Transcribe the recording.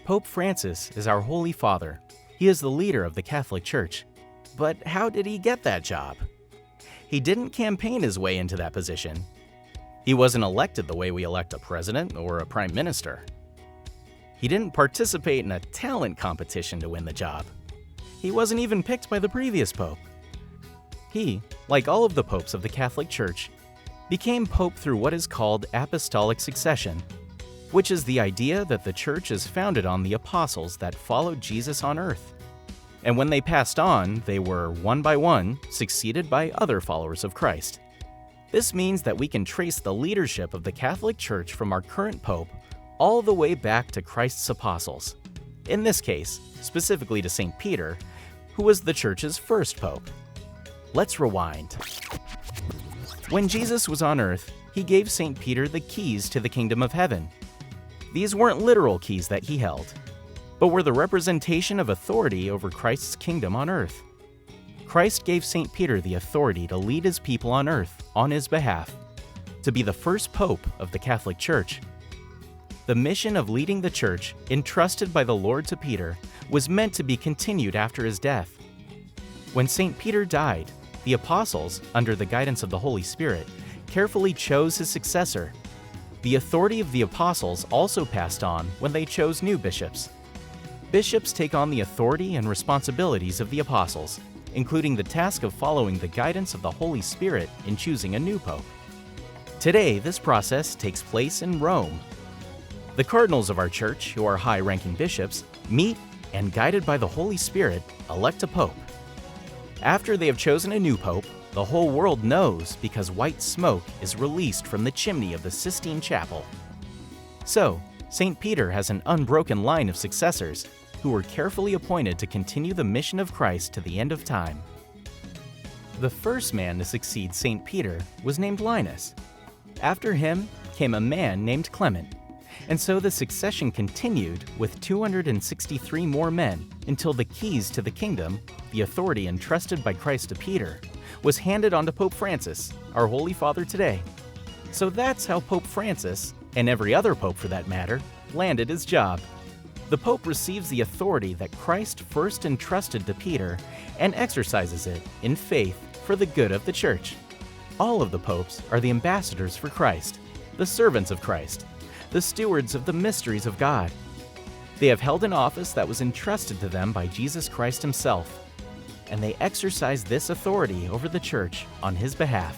Pope Francis is our Holy Father. He is the leader of the Catholic Church. But how did he get that job? He didn't campaign his way into that position. He wasn't elected the way we elect a president or a prime minister. He didn't participate in a talent competition to win the job. He wasn't even picked by the previous pope. He, like all of the popes of the Catholic Church, became pope through what is called apostolic succession, which is the idea that the church is founded on the apostles that followed Jesus on earth. And when they passed on, they were, one by one, succeeded by other followers of Christ. This means that we can trace the leadership of the Catholic Church from our current pope all the way back to Christ's apostles. In this case, specifically to St. Peter, who was the church's first pope. Let's rewind. When Jesus was on earth, he gave St. Peter the keys to the kingdom of heaven. These weren't literal keys that he held, but were the representation of authority over Christ's kingdom on earth. Christ gave St. Peter the authority to lead his people on earth on his behalf, to be the first pope of the Catholic Church. The mission of leading the church, entrusted by the Lord to Peter, was meant to be continued after his death. When St. Peter died, the apostles, under the guidance of the Holy Spirit, carefully chose his successor. The authority of the apostles also passed on when they chose new bishops. Bishops take on the authority and responsibilities of the apostles, including the task of following the guidance of the Holy Spirit in choosing a new pope. Today, this process takes place in Rome. The cardinals of our church, who are high-ranking bishops, meet and, guided by the Holy Spirit, elect a pope. After they have chosen a new pope, the whole world knows because white smoke is released from the chimney of the Sistine Chapel. So, St. Peter has an unbroken line of successors who were carefully appointed to continue the mission of Christ to the end of time. The first man to succeed St. Peter was named Linus. After him came a man named Clement, and so the succession continued with 263 more men until the keys to the kingdom, the authority entrusted by Christ to Peter, was handed on to Pope Francis, our Holy Father today. So that's how Pope Francis, and every other pope for that matter, landed his job. The pope receives the authority that Christ first entrusted to Peter and exercises it in faith for the good of the church. All of the popes are the ambassadors for Christ, the servants of Christ, the stewards of the mysteries of God. They have held an office that was entrusted to them by Jesus Christ himself, and they exercise this authority over the church on his behalf.